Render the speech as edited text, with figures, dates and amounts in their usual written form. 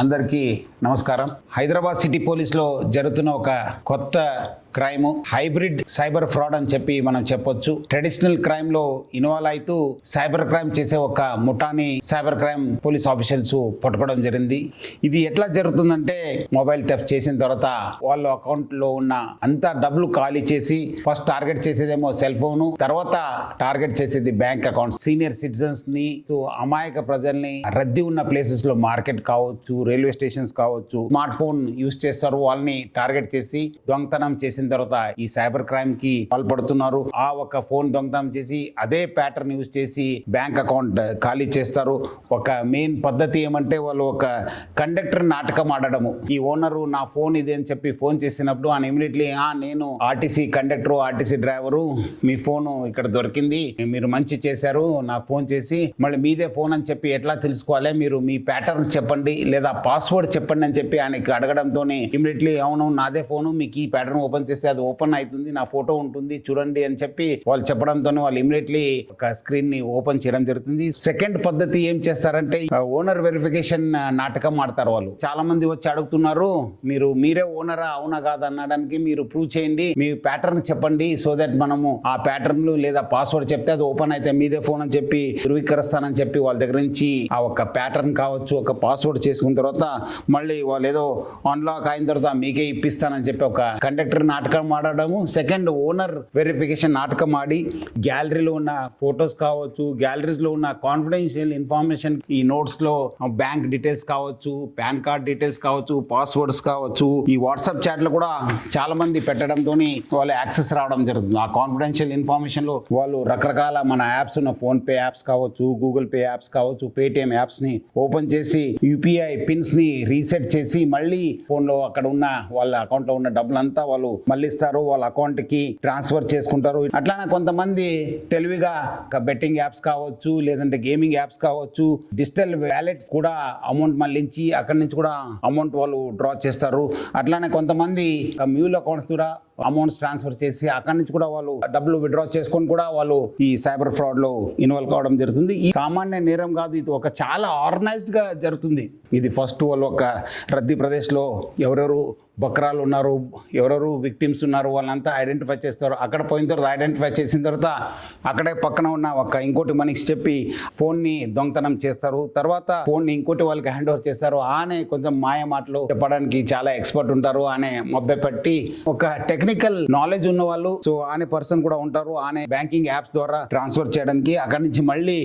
అందరికీ నమస్కారం. హైదరాబాద్ సిటీ పోలీస్లో జరుగుతున్న ఒక కొత్త క్రైమ్ హైబ్రిడ్ సైబర్ ఫ్రాడ్ అని చెప్పి మనం చెప్పొచ్చు. ట్రెడిషనల్ క్రైమ్ లో ఇన్వాల్వ్ అవుతూ సైబర్ క్రైమ్ చేసే ఒక ముఠాని సైబర్ క్రైమ్ పోలీస్ ఆఫీషియల్స్ పట్టుకోవడం జరిగింది. ఇది ఎట్లా జరుగుతుందంటే, మొబైల్ థెఫ్ట్ చేసిన తర్వాత వాళ్ళ అకౌంట్ లో ఉన్న అంత డబ్బులు ఖాళీ చేసి ఫస్ట్ టార్గెట్ చేసేదేమో సెల్ ఫోన్, తర్వాత టార్గెట్ చేసేది బ్యాంక్ అకౌంట్. సీనియర్ సిటిజన్స్ ని, అమాయక ప్రజల్ని, రద్దీ ఉన్న ప్లేసెస్ లో మార్కెట్ కావచ్చు, రైల్వే స్టేషన్స్ కావచ్చు, స్మార్ట్ ఫోన్ యూజ్ చేస్తారు. వాళ్ళని టార్గెట్ చేసి దొంగతనం చేసిన తర్వాత ఈ సైబర్ క్రైమ్ కి పాల్పడుతున్నారు. ఆ ఒక ఫోన్ దొంగతనం చేసి అదే ప్యాటర్న్ యూజ్ చేసి బ్యాంక్ అకౌంట్ ఖాళీ చేస్తారు. ఒక మెయిన్ పద్ధతి ఏమంటే, వాళ్ళు ఒక కండక్టర్ నాటకం ఆడడము. ఈ ఓనరు నా ఫోన్ ఇది అని చెప్పి ఫోన్ చేసినప్పుడు ఆయన ఇమీడియట్లీ నేను ఆర్టీసీ కండక్టర్, ఆర్టీసీ డ్రైవరు, మీ ఫోన్ ఇక్కడ దొరికింది, మీరు మంచి చేశారు, నాకు ఫోన్ చేసి మళ్ళీ మీదే ఫోన్ అని చెప్పి ఎట్లా తెలుసుకోవాలి, మీరు మీ ప్యాటర్న్ చెప్పండి లేదా పాస్వర్డ్ చెప్పండి అని చెప్పి ఆయనకి అడగడంతోనే ఇమీడియట్లీ అవును నాదే ఫోను, మీకు ఈ ప్యాటర్న్ ఓపెన్ చేస్తే అది ఓపెన్ అవుతుంది, నా ఫోటో ఉంటుంది చూడండి అని చెప్పి వాళ్ళు చెప్పడంతోనే వాళ్ళు ఇమీడియట్లీ ఒక స్క్రీన్ ని ఓపెన్ చేయడం జరుగుతుంది. సెకండ్ పద్ధతి ఏం చేస్తారంటే, ఓనర్ వెరిఫికేషన్ నాటకం ఆడతారు. వాళ్ళు చాలా మంది వచ్చి అడుగుతున్నారు, మీరే ఓనరా అవునా కాదు అనడానికి మీరు ప్రూవ్ చేయండి, మీ ప్యాటర్న్ చెప్పండి, సో దట్ మనము ఆ ప్యాటర్న్ లేదా పాస్వర్డ్ చెప్తే అది ఓపెన్ అయితే మీదే ఫోన్ అని చెప్పి ధృవీకరిస్తానని చెప్పి వాళ్ళ దగ్గర నుంచి ఆ ఒక ప్యాటర్న్ కావచ్చు, ఒక పాస్వర్డ్ చేసుకున్న తర్వాత మళ్ళీ వాళ్ళు ఏదో అన్లాక్ అయిన తర్వాత మీకే ఇప్పిస్తానని చెప్పి ఒక కండక్టర్ నాటకం ఆడడము. సెకండ్, ఓనర్ వెరిఫికేషన్ నాటకం ఆడి గ్యాలరీలో ఉన్న ఫొటోస్ కావచ్చు, గ్యాలరీస్ లో ఉన్న కాన్ఫిడెన్షియల్ ఇన్ఫర్మేషన్, ఈ నోట్స్ లో బ్యాంక్ డీటెయిల్స్ కావచ్చు, పాన్ కార్డ్ డీటెయిల్స్ కావచ్చు, పాస్వర్డ్స్ కావచ్చు, ఈ వాట్సాప్ చాట్లు కూడా చాలా మంది పెట్టడంతో వాళ్ళు యాక్సెస్ రావడం జరుగుతుంది. ఆ కాన్ఫిడెన్షియల్ ఇన్ఫర్మేషన్ లో వాళ్ళు రకరకాల మన యాప్స్ ఉన్న ఫోన్ పే యాప్స్ కావచ్చు, గూగుల్ పే యాప్స్ కావచ్చు, పేటిఎం యాప్స్ ని ఓపెన్ చేసి యూపీఐ పిన్స్ ని రీసెట్ చేసి మళ్ళీ ఫోన్ లో అక్కడ ఉన్న వాళ్ళ అకౌంట్ లో ఉన్న డబ్బులంతా వాళ్ళు మళ్ళీ ఇస్తారు, వాళ్ళ అకౌంట్ కి ట్రాన్స్ఫర్ చేసుకుంటారు. అట్లానే కొంతమంది తెలివిగా బెట్టింగ్ యాప్స్ కావచ్చు, లేదంటే గేమింగ్ యాప్స్ కావచ్చు, డిజిటల్ వ్యాలెట్స్ కూడా అమౌంట్ మళ్ళించి అక్కడి నుంచి కూడా అమౌంట్ వాళ్ళు డ్రా చేస్తారు. అట్లానే కొంతమంది మ్యూల్ అకౌంట్స్ ద్వారా అమౌంట్స్ ట్రాన్స్ఫర్ చేసి అక్కడి నుంచి కూడా వాళ్ళు డబ్బులు విత్డ్రా చేసుకొని కూడా వాళ్ళు ఈ సైబర్ ఫ్రాడ్ లో ఇన్వాల్వ్ కావడం జరుగుతుంది. ఈ సామాన్య నేరం కాదు, ఇది ఒక చాలా ఆర్గనైజ్డ్ గా జరుగుతుంది. ఇది ఫస్ట్ వాళ్ళు ఒక రద్దీ ప్రదేశ్ లో ఎవరెవరు బక్రాలు ఉన్నారు, ఎవరెవరు విక్టిమ్స్ ఉన్నారు వాళ్ళంతా ఐడెంటిఫై చేస్తారు. అక్కడ పోయిన తర్వాత ఐడెంటిఫై చేసిన తర్వాత అక్కడే పక్కన ఉన్న ఒక ఇంకోటి మనిషి చెప్పి ఫోన్ ని దొంగతనం చేస్తారు. తర్వాత ఫోన్ ని ఇంకోటి వాళ్ళకి హ్యాండ్ ఓవర్ చేస్తారు. ఆనే కొంచెం మాయ మాటలు చెప్పడానికి చాలా ఎక్స్పర్ట్ ఉంటారు. ఆనే మొబ్బె పట్టి ఒక టెక్నికల్ నాలెడ్జ్ ఉన్న వాళ్ళు, సో ఆనే పర్సన్ కూడా ఉంటారు. ఆనే బ్యాంకింగ్ యాప్స్ ద్వారా ట్రాన్స్ఫర్ చేయడానికి అక్కడి నుంచి మళ్ళీ